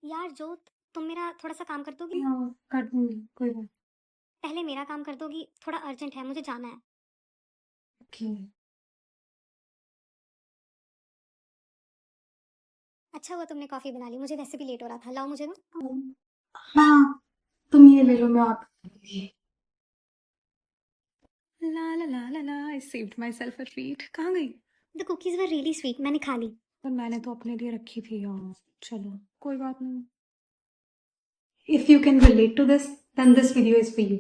यार जोत, तुम मेरा थोड़ा सा काम कर दोगी? हाँ, कर दूंगी, कोई बात। पहले मेरा काम कर दोगी, थोड़ा अर्जेंट है, मुझे जाना है। ओके। अच्छा हुआ तुमने कॉफ़ी बना ली, मुझे वैसे भी लेट हो रहा था। लाओ मुझे ना। हाँ, तुम ये ले लो, मैं और ला ला ला ला ला, I saved myself a treat. कहाँ गई? The cookies were really sweet, मैंने खा ली। पर मैंने तो अपने लिए रखी थी यार। चलो कोई बात नहीं। If you can relate to this, then this video is for you.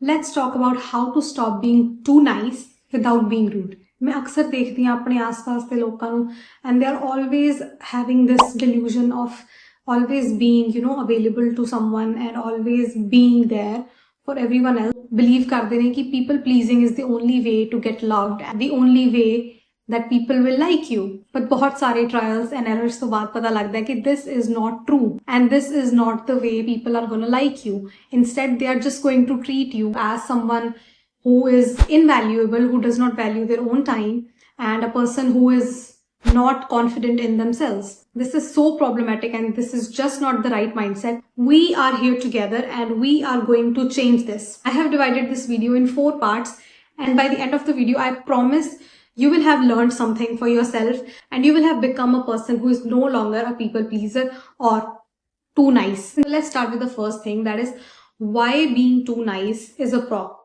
Let's talk about how to stop being too nice without being rude. मैं अक्सर देखती हूँ अपने आसपास के लोगों ਨੂੰ and they are always having this delusion of always being, available to someone and always being there for everyone else. Believe ਕਰਦੇ ਨੇ कि people pleasing is the only way to get loved and the only way that people will like you. But बहुत सारे trials and errors तो बाद पता लगता है कि this is not true and this is not the way people are gonna like you. Instead, they are just going to treat you as someone who is invaluable, who does not value their own time, and a person who is not confident in themselves. This is so problematic and this is just not the right mindset. We are here together and we are going to change this. I have divided this video in 4 parts, and by the end of the video, I promise you will have learned something for yourself and you will have become a person who is no longer a people pleaser or too nice. Let's start with the first thing, that is why being too nice is a problem.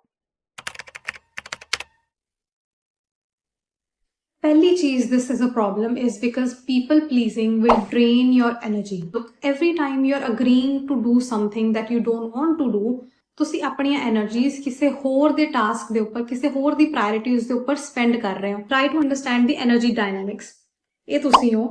Pehli cheez this is a problem is because people pleasing will drain your energy. Look, every time you're agreeing to do something that you don't want to do, ਤੁਸੀਂ ਆਪਣੀਆਂ energies ਕਿਸੇ ਹੋਰ ਦੇ task ਦੇ ਉੱਪਰ, ਕਿਸੇ ਹੋਰ ਦੀ priorities ਦੇ ਉੱਪਰ ਸਪੈਂਡ ਕਰ ਰਹੇ ਹੋ. Try to understand the energy dynamics. ਇਹ ਤੁਸੀਂ ਹੋ,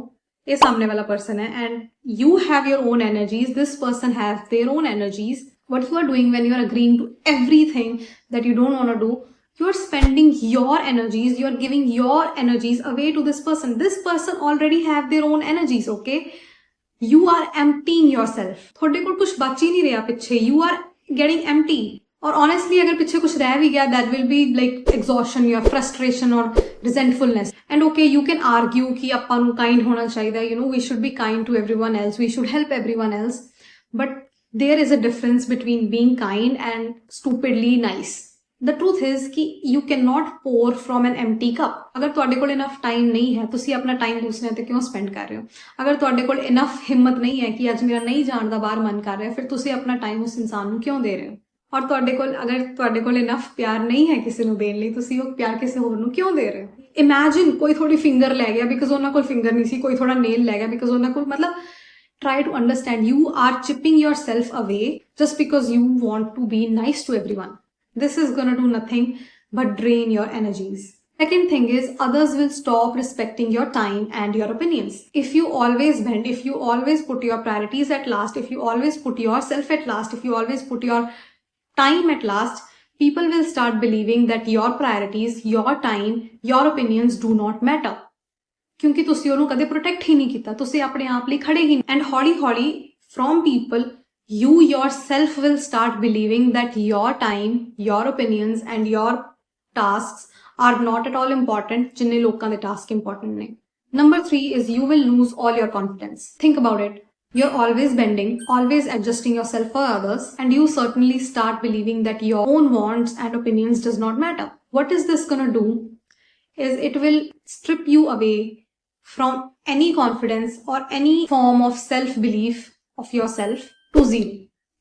ਇਹ ਸਾਹਮਣੇ ਵਾਲਾ ਪਰਸਨ ਹੈ, and you have your own energies, this person have their own energies. what you are doing when you are agreeing to everything that you don't want to do, you are spending your energies, you are giving your energies away to this person. This person already have their own energies, okay? You are emptying yourself. ਤੁਹਾਡੇ ਕੋਲ ਕੁਝ ਬਚ ਹੀ ਨਹੀਂ ਰਿਹਾ ਪਿੱਛੇ. You are getting empty. और honestly अगर पीछे कुछ रह भी गया, that will be like exhaustion या frustration or resentfulness. And okay, you can argue कि ਆਪਾਂ ਨੂੰ kind होना चाहिए, we should be kind to everyone else, we should help everyone else, but there is a difference between being kind and stupidly nice. The truth is कि you cannot pour from an empty cup. अगर ਤੁਹਾਡੇ ਕੋਲ enough time नहीं है, ਤੁਸੀਂ ਆਪਣਾ time ਦੂਸਰਿਆਂ ਤੇ ਕਿਉਂ spend ਕਰ ਰਹੇ ਹੋ? ਅਗਰ ਤੁਹਾਡੇ ਕੋਲ enough ਹਿੰਮਤ ਨਹੀਂ ਹੈ ਕਿ ਅੱਜ ਮੇਰਾ ਨਹੀਂ ਜਾਣ ਦਾ ਬਾਹਰ ਮਨ ਕਰ ਰਿਹਾ, ਫਿਰ ਤੁਸੀਂ ਆਪਣਾ time ਉਸ ਇਨਸਾਨ ਨੂੰ ਕਿਉਂ ਦੇ ਰਹੇ ਹੋ? ਔਰ ਤੁਹਾਡੇ ਕੋਲ ਅਗਰ ਤੁਹਾਡੇ ਕੋਲ enough ਪਿਆਰ ਨਹੀਂ ਹੈ ਕਿਸੇ ਨੂੰ ਦੇਣ ਲਈ, ਤੁਸੀਂ ਉਹ ਪਿਆਰ ਕਿਸੇ ਹੋਰ ਨੂੰ ਕਿਉਂ ਦੇ ਰਹੇ ਹੋ? Imagine ਕੋਈ ਥੋੜੀ finger ਲੈ ਗਿਆ because ਉਹਨਾਂ ਕੋਲ finger ਨਹੀਂ ਸੀ, ਕੋਈ ਥੋੜਾ nail ਲੈ ਗਿਆ because ਉਹਨਾਂ ਕੋਲ, ਮਤਲਬ try to understand, you are chipping yourself away just because you want to be nice to everyone. This is gonna do nothing but drain your energies. Second thing is, others will stop respecting your time and your opinions. If you always bend, if you always put your priorities at last, if you always put yourself at last, if you always put your time at last, people will start believing that your priorities, your time, your opinions do not matter. ਕਿਉਂਕਿ ਤੁਸੀਂ ਉਹਨੂੰ ਕਦੇ protect ਹੀ ਨਹੀਂ ਕੀਤਾ, ਤੁਸੀਂ ਆਪਣੇ ਆਪ ਲਈ ਖੜੇ ਹੀ ਨਹੀਂ. ਐਂਡ ਹੌਲੀ ਹੌਲੀ from people, you yourself will start believing that your time, your opinions and your tasks are not at all important ਜਿੰਨੇ ਲੋਕਾਂ ਦੇ task important ਨੇ. Number 3 is you will lose all your confidence. Think about it. You're always bending, always adjusting yourself for others, and you certainly start believing that your own wants and opinions does not matter. What is this gonna do is it will strip you away from any confidence or any form of self-belief of yourself to zero.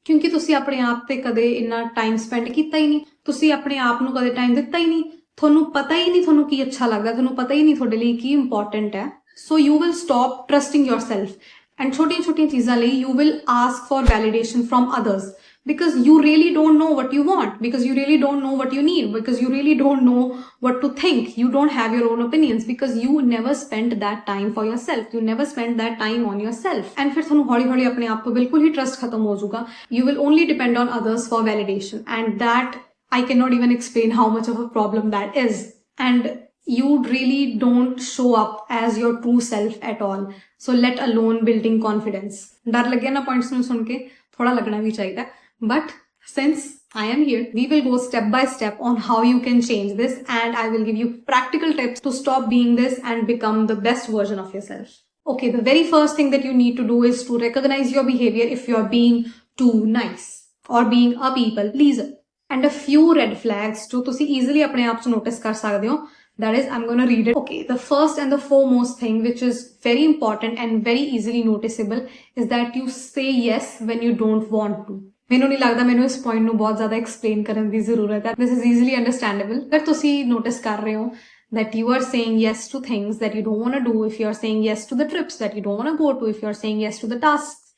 ਕਿਉਂਕਿ ਤੁਸੀਂ ਆਪਣੇ ਆਪ ਤੇ ਕਦੇ ਇੰਨਾ time spend ਕੀਤਾ ਹੀ ਨਹੀਂ, ਤੁਸੀਂ ਆਪਣੇ ਆਪ ਨੂੰ ਕਦੇ ਟਾਈਮ ਦਿੱਤਾ ਹੀ ਨਹੀਂ, ਤੁਹਾਨੂੰ ਪਤਾ ਹੀ ਨਹੀਂ ਤੁਹਾਨੂੰ ਕੀ ਅੱਛਾ ਲੱਗਦਾ, ਤੁਹਾਨੂੰ ਪਤਾ ਹੀ ਨਹੀਂ ਤੁਹਾਡੇ ਲਈ ਕੀ ਇੰਪੋਰਟੈਂਟ ਹੈ. So you will stop trusting yourself, and ਛੋਟੀਆਂ ਛੋਟੀਆਂ ਚੀਜ਼ਾਂ ਲਈ you will ask for validation from others because you really don't know what you want, because you really don't know what you need, because you really don't know what to think, you don't have your own opinions, because you never spent that time for yourself, you never spent that time on yourself. And फिर ਤੁਹਾਨੂੰ ਹੌਲੀ ਹੌਲੀ ਆਪਣੇ ਆਪ ਤੋਂ ਬਿਲਕੁਲ ਹੀ trust ਖਤਮ ਹੋ ਜਾਊਗਾ. You will only depend on others for validation, and that I cannot even explain how much of a problem that is. And you really don't show up as your true self at all, so let alone building confidence. डर लगे ना points ਨੂੰ ਸੁਣ ਕੇ? थोड़ा लगना भी चाहिए. But since I am here, we will go step by step on how you can change this, and I will give you practical tips to stop being this and become the best version of yourself. Okay, the very first thing that you need to do is to recognize your behavior if you're being too nice or being a people pleaser. And a few red flags जो तुसी easily अपने आप से notice कर सकते हो. That is, I'm gonna read it. Okay, the first and the foremost thing which is very important and very easily noticeable is that you say yes when you don't want to. ਮੈਨੂੰ ਨਹੀਂ ਲੱਗਦਾ ਮੈਨੂੰ ਇਸ point ਨੂੰ ਬਹੁਤ ਜ਼ਿਆਦਾ explain ਕਰਨ ਦੀ ਜ਼ਰੂਰਤ ਹੈ. This is easily understandable. ਅਗਰ ਤੁਸੀਂ notice ਕਰ ਰਹੇ ਹੋ that you are saying yes to things that you don't want to do, if you're saying yes to the trips that you don't want to go to, if you're saying yes to the tasks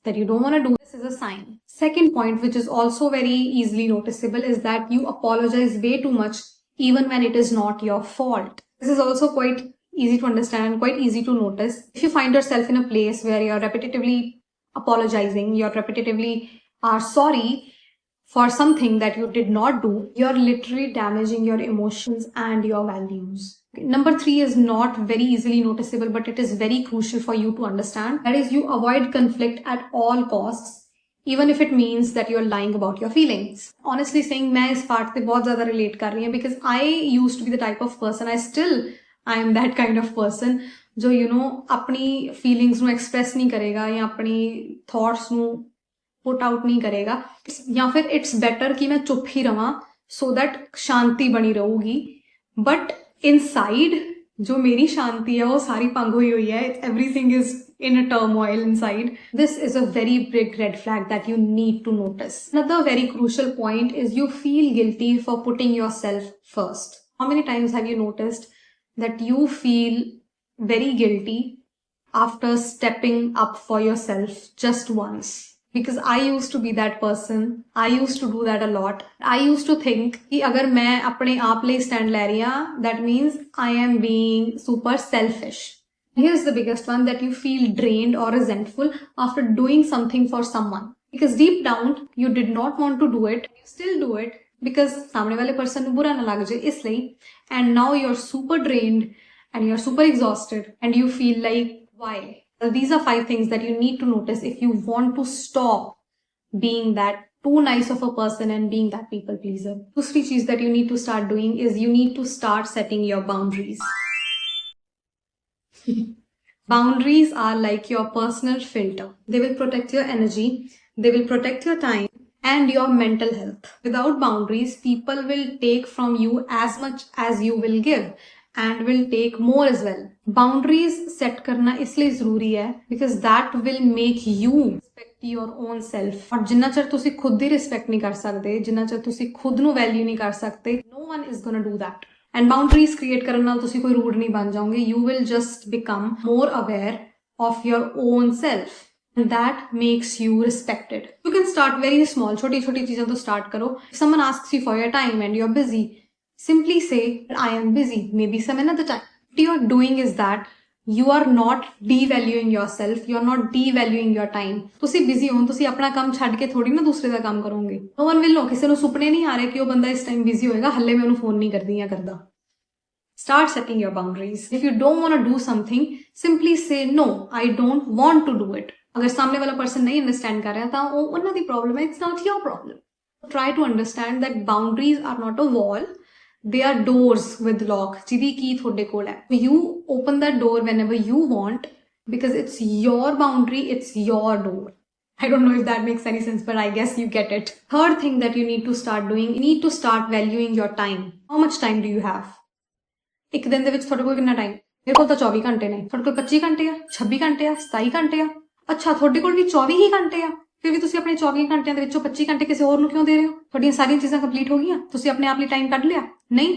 that you don't want to do, this is a sign. Second point, which is also very easily noticeable, is that you apologize way too much even when it is not your fault. This is also quite easy to understand and quite easy to notice. If you find yourself in a place where you're repetitively apologizing, you're repetitively are sorry for something that you did not do, you're literally damaging your emotions and your values. Number 3 is not very easily noticeable, but it is very crucial for you to understand. That is, you avoid conflict at all costs, even if it means that you're lying about your feelings. Honestly saying, मैं इस part पे बहुत ज़्यादा relate कर रही हूँ because I used to be the type of person, I am that kind of person जो अपनी feelings ਨੂੰ express नहीं करेगा या अपनी thoughts ਨੂੰ पुट आउट नहीं करेगा, या फिर इट्स बेटर कि मैं चुप ही रहा सो दैट शांति बनी रहूगी. बट इनसाइड जो मेरी शांति है वो सारी भंग हुई है. Everything is in a turmoil inside. This is a very big red flag that you need to notice. Another very crucial point is you feel guilty for putting yourself first. How many times have you noticed that you feel very guilty after stepping up for yourself just once? Because I used to be that person. I used to do that a lot. I used to think कि अगर मैं अपने आप लिए stand ले रही हूँ, that means I am being super selfish. Here's the biggest one, that you feel drained or resentful after doing something for someone. Because deep down, you did not want to do it. You still do it because सामने वाले person को बुरा ना लग जाए इसलिए. And now you're super drained and you're super exhausted and you feel like, why? These are 5 things that you need to notice if you want to stop being that too nice of a person and being that people pleaser. दूसरी चीज that you need to start doing is you need to start setting your boundaries. Boundaries are like your personal filter. They will protect your energy, they will protect your time and your mental health. Without boundaries, people will take from you as much as you will give and will take more as well. Boundaries set करना इसलिए जरूरी है because that will make you respect your own self. और जिन्ना चਿਰ ਤੁਸੀਂ खुद ही respect नहीं कर सकते, जिन्ना चਿਰ ਤੁਸੀਂ खुद ਨੂੰ value नहीं कर सकते, no one is gonna do that. And boundaries create ਕਰਨ ਨਾਲ ਤੁਸੀਂ ਕੋਈ rude नहीं बन जाओगे. You will just become more aware of your own self. And that makes you respected. You can start very small. छोटी छोटी चीजों तो start करो. If someone asks you for your time and you're busy, simply say, I am busy, maybe some another time. What you're doing is that you are not devaluing yourself, you are not devaluing your time. ਤੁਸੀਂ busy ਹੋ, ਤੁਸੀਂ ਆਪਣਾ ਕੰਮ ਛੱਡ ਕੇ ਥੋੜੀ ਨਾ ਦੂਸਰੇ ਦਾ ਕੰਮ ਕਰੋਗੇ. No one will know. ਕਿਸੇ ਨੂੰ ਸੁਪਨੇ ਨਹੀਂ ਆ ਰਹੇ ਕਿ ਉਹ ਬੰਦਾ ਇਸ ਟਾਈਮ busy ਹੋਏਗਾ, ਹੱਲੇ ਮੈਂ ਉਹਨੂੰ ਫੋਨ ਨਹੀਂ ਕਰਦੀ ਜਾਂ ਕਰਦਾ. Start setting your boundaries. If you don't want to do something, simply say, no, I don't want to do it. अगर सामने वाला person नहीं understand कर रहा ਤਾਂ ਉਹ ਉਹਨਾਂ ਦੀ problem ਹੈ, it's not your problem. Try to understand that boundaries are not a wall. They are doors with lock. ਜਿਹਦੀ ਕੀ ਤੁਹਾਡੇ ਕੋਲ ਹੈ. You open that door whenever you want because it's your boundary, it's your door. I don't know if that makes any sense, but I guess you get it. Third thing that you need to start doing, you need to start valuing your time. How much time do you have? ਇੱਕ ਦਿਨ ਦੇ ਵਿੱਚ ਤੁਹਾਡੇ ਕੋਲ ਕਿੰਨਾ time? ਮੇਰੇ ਕੋਲ ਤਾਂ 24 ਘੰਟੇ ਨੇ. ਤੁਹਾਡੇ ਕੋਲ 25 ਘੰਟੇ ਆ, 26 ਘੰਟੇ ਆ, 27 ਘੰਟੇ ਆ. ਅੱਛਾ, ਤੁਹਾਡੇ ਕੋਲ ਵੀ 24 ਹੀ ਘੰਟੇ ਆ. ਫਿਰ ਵੀ ਤੁਸੀਂ ਆਪਣੇ 24 ਘੰਟਿਆਂ ਦੇ ਵਿੱਚੋਂ 25 ਘੰਟੇ ਕਿਸੇ ਹੋਰ ਨੂੰ ਕਿਉਂ ਦੇ ਰਹੇ ਹੋ? ਤੁਹਾਡੀਆਂ ਸਾਰੀਆਂ ਚੀਜ਼ਾਂ ਕੰਪਲੀਟ ਹੋ ਗਈਆਂ? ਤੁਸੀਂ ਆਪਣੇ ਆਪ ਲਈ ਟਾਈਮ ਕੱਢ ਲਿਆ? ਨਹੀਂ?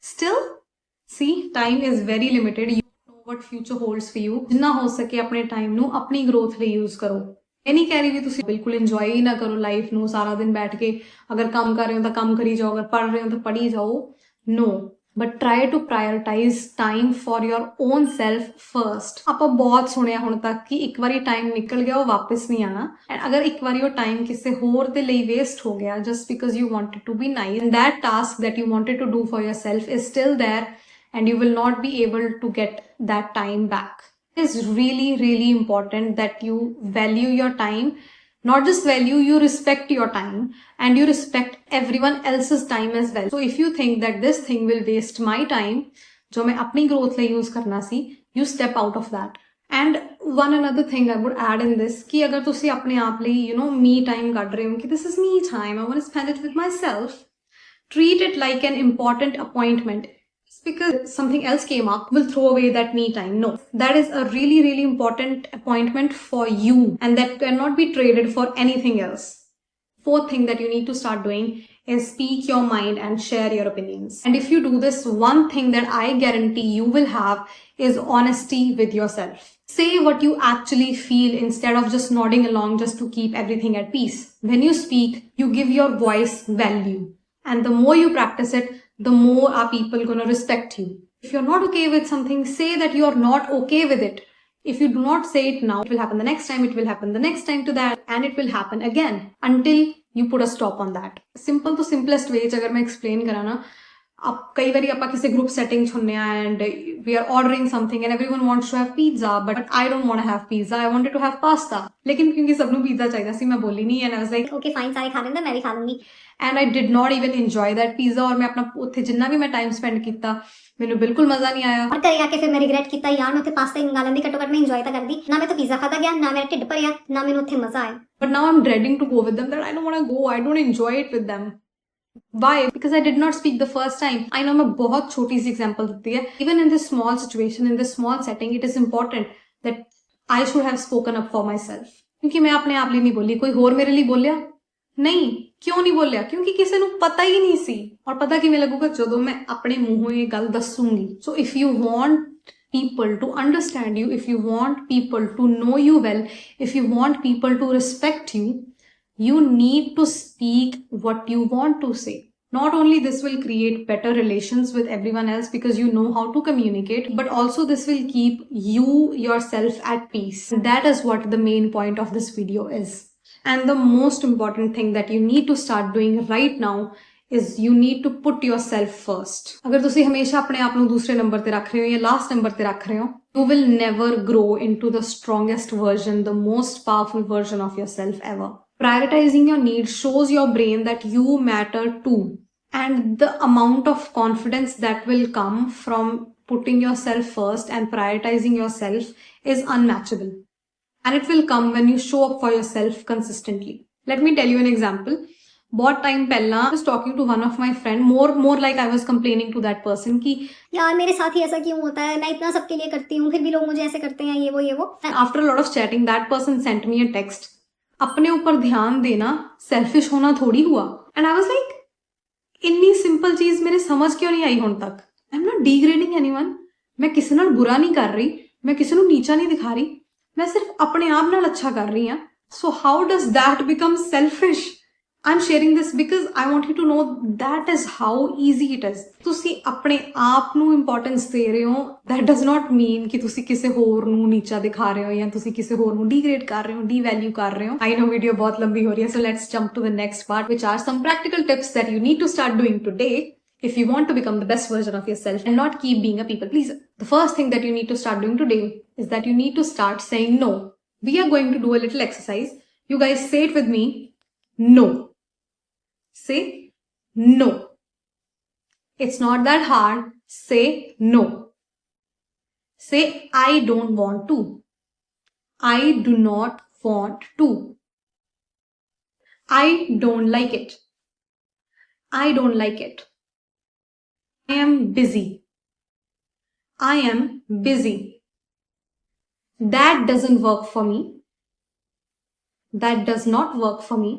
Still? See, time is very limited. You don't know what future holds for you. ਜਿੰਨਾ ਹੋ ਸਕੇ ਆਪਣੇ ਟਾਈਮ ਨੂੰ ਆਪਣੀ ਗਰੋਥ ਲਈ ਯੂਜ਼ ਕਰੋ. ਇਹ ਨਹੀਂ ਕਹਿ ਰਹੀ ਵੀ ਤੁਸੀਂ ਬਿਲਕੁਲ ਇੰਜੋਏ ਹੀ ਨਾ ਕਰੋ ਲਾਈਫ ਨੂੰ, ਸਾਰਾ ਦਿਨ ਬੈਠ ਕੇ ਅਗਰ ਕੰਮ ਕਰ ਰਹੇ ਹੋ ਤਾਂ ਕੰਮ ਕਰੀ ਜਾਓ, ਅਗਰ ਪੜ੍ਹ ਰਹੇ ਹੋ ਤਾਂ ਪੜ੍ਹੀ ਜਾਓ. No. But try to prioritize time for your own self first. ਆਪਾਂ ਬਹੁਤ ਸੁਣਿਆ ਹੁਣ ਤੱਕ ਕਿ ਇੱਕ ਵਾਰੀ ਟਾਈਮ ਨਿਕਲ ਗਿਆ ਉਹ ਵਾਪਸ ਨਹੀਂ ਆਣਾ. ਐਂਡ ਅਗਰ ਇੱਕ ਵਾਰੀ ਉਹ ਟਾਈਮ ਕਿਸੇ ਹੋਰ ਦੇ ਲਈ ਵੇਸਟ ਹੋ ਗਿਆ just because you wanted to be nice, and that task that you wanted to do for yourself is still there and you will not be able to get that time back. It is really, really important that you value your time. Not just value, you respect your time and you respect everyone else's time as well. So if you think that this thing will waste my time, जो मैं अपनी growth लिए use करना सी, you step out of that. And one another thing I would add in this कि अगर तुसी अपने आप ਲਈ यू नो मी टाइम ਕੱਢ ਰਹੇ ਹੋ ਕਿ this is me time, I want to spend it with myself, treat it like an important appointment. It's because something else came up, will throw away that me time. No, that is a really, really important appointment for you, and that cannot be traded for anything else. Fourth thing that you need to start doing is speak your mind and share your opinions. And if you do this, one thing that I guarantee you will have is honesty with yourself. Say what you actually feel instead of just nodding along just to keep everything at peace. When you speak, you give your voice value. And the more you practice it, the more are people going to respect you. If you're not okay with something, say that you're not okay with it. If you do not say it now, it will happen the next time, it will happen the next time to that, and it will happen again until you put a stop on that. Simple to simplest way, अगर मैं explain करा ना, अब कई बारी आप किसी group setting छुन्ने and we are ordering something and everyone wants to have pizza, but I don't want to have pizza, I wanted to have pasta. लेकिन क्योंकि सबनों pizza चाहिए सी मैं बोली नहीं, and I was like, okay fine, सारे खा लेंगे, मैं भी खा लूंगी. and I did not even enjoy that pizza. और मैं अपना उत्थे जिन्ना भी मैं टाइम स्पेंड किया ਮੈਨੂੰ ਬਿਲਕੁਲ ਮਜ਼ਾ ਨਹੀਂ ਆਇਆ. और घरे आके फिर मैं रिग्रेट किया, यार मैं उत्थे पास्ता ही मंगा लेंदी, घट्टो घट मैं इंजॉय तो करदी ना. मैं तो पिज़्ज़ा खाता गया, ना मेरा ढिड भरिया, ना मैनूं उत्थे मजा आया. But now I'm dreading to go with them, that I don't want to go, I don't enjoy it with them. Why? Because I did not speak the first time. I know मैं बहुत छोटी सी example देती है. Even in this small situation, in this small setting, it is important that I should have spoken up for myself. क्योंकि मैं अपने आप लिए नहीं बोली, कोई और मेरे लिए बोलिया नहीं. क्यों नहीं बोलिया? क्योंकि किसी ਨੂੰ ਪਤਾ ਹੀ ਨਹੀਂ ਸੀ. और पता किवें लगूगा ਜਦੋਂ मैं अपने ਮੂੰਹੋਂ ਇਹ ਗੱਲ ਦੱਸੂਗੀ. So if you want people to understand you, if you want people to know you well, if you want people to respect you, you need to speak what you want to say. Not only this will create better relations with everyone else because you know how to communicate, but also this will keep you yourself at peace. That is what the main point of this video is. And the most important thing that you need to start doing right now is you need to put yourself first. अगर तुसी हमेशा अपने आप ਨੂੰ दूसरे number ते रख रहे हो या लास्ट नंबर ते रख रहे हो, you will never grow into the strongest version, the most powerful version of yourself ever. Prioritizing your needs shows your brain that you matter too. And the amount of confidence that will come from putting yourself first and prioritizing yourself is unmatchable. And it will come when you show up for yourself consistently. Let me tell you an example. बहुत time पहला I was talking to one of my friend, more like I was complaining to that person कि यार मेरे साथ ही ऐसा क्यों होता है, मैं इतना सबके लिए करती हूँ, फिर भी लोग मुझे ऐसे करते हैं, ये वो. after a lot of chatting, that person sent me a text. अपने ऊपर ध्यान देना सेल्फिश होना थोड़ी हुआ. And I was like, इतनी सिंपल चीज मेरे समझ क्यों नहीं आई हुण तक. I'm not degrading anyone. मैं किसी नाल बुरा नहीं कर रही, मैं किसी ਨੂੰ नीचा नहीं दिखा रही, मैं सिर्फ अपने आप नाल अच्छा कर रही हूँ. So how does that become selfish? I'm sharing this because I want you to know that is how easy it is. ਤੁਸੀਂ ਆਪਣੇ ਆਪ ਨੂੰ ਇੰਪੋਰਟੈਂਸ ਦੇ ਰਹੇ ਹੋ, that does not mean ਕਿ ਤੁਸੀਂ ਕਿਸੇ ਹੋਰ ਨੂੰ ਨੀਚਾ ਦਿਖਾ ਰਹੇ ਹੋ ਜਾਂ ਤੁਸੀਂ ਕਿਸੇ ਹੋਰ ਨੂੰ ਡੀਗ੍ਰੇਡ ਕਰ ਰਹੇ ਹੋ, ਡੀਵੈਲਿਊ ਕਰ ਰਹੇ ਹੋ. I know video ਬਹੁਤ ਲੰਬੀ ਹੋ ਰਹੀ ਹੈ, so let's jump to the next part, which are some practical tips that you need to start doing today if you want to become the best version of yourself and not keep being a people pleaser. The first thing that you need to start doing today is that you need to start saying no. We are going to do a little exercise. You guys say it with me. No. Say no. It's not that hard. Say no. Say I don't want to. I do not want to. I don't like it. I don't like it. I am busy. I am busy. That doesn't work for me. That does not work for me.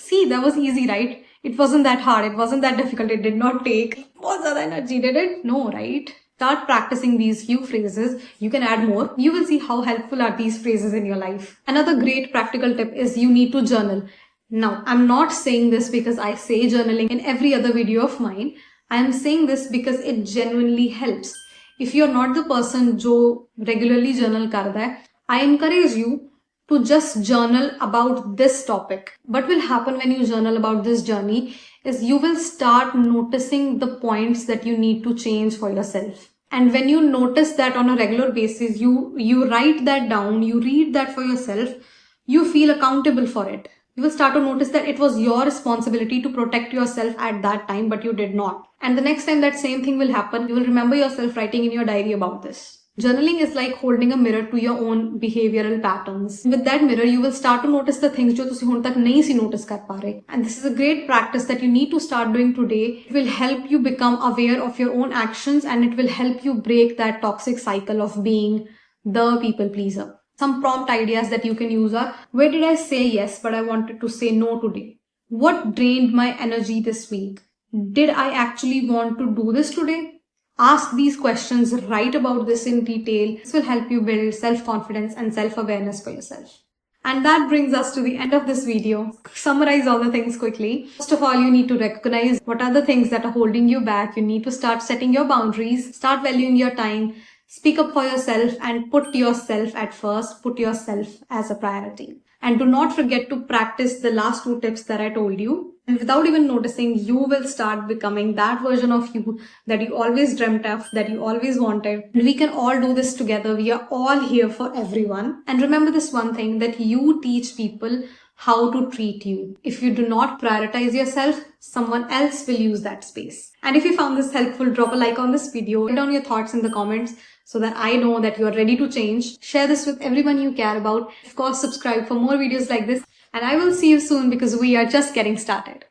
See, that was easy, right? It wasn't that hard. It wasn't that difficult. It did not take बहुत ज़्यादा energy, did it? No, right? Start practicing these few phrases. You can add more. You will see how helpful are these phrases in your life. Another great practical tip is you need to journal. Now, I'm not saying this because I say journaling in every other video of mine. I am saying this because it genuinely helps. If you're not the person जो regularly journal करता है, I encourage you to just journal about this topic. What will happen when you journal about this journey is you will start noticing the points that you need to change for yourself. And when you notice that on a regular basis, you write that down, you read that for yourself, you feel accountable for it. You will start to notice that it was your responsibility to protect yourself at that time, but you did not. And the next time that same thing will happen, you will remember yourself writing in your diary about this. Journaling is like holding a mirror to your own behavioral patterns. With that mirror, you will start to notice the things जो तुसी हुण तक नहीं सी notice कर पा रहे. And this is a great practice that you need to start doing today. It will help you become aware of your own actions and it will help you break that toxic cycle of being the people pleaser. Some prompt ideas that you can use are, where did I say yes but I wanted to say no today? What drained my energy this week? Did I actually want to do this today? Ask these questions, write about this in detail. This will help you build self-confidence and self-awareness for yourself. And that brings us to the end of this video. Summarize all the things quickly. First of all, you need to recognize what are the things that are holding you back. You need to start setting your boundaries, start valuing your time, speak up for yourself and put yourself at first, put yourself as a priority. And do not forget to practice the last 2 tips that I told you. And without even noticing, you will start becoming that version of you that you always dreamt of, that you always wanted. And we can all do this together. We are all here for everyone. And remember this one thing, that you teach people how to treat you. If you do not prioritize yourself, someone else will use that space. And if you found this helpful, drop a like on this video, write down your thoughts in the comments so that I know that you are ready to change. Share this with everyone you care about. Of course, subscribe for more videos like this. And I will see you soon because we are just getting started.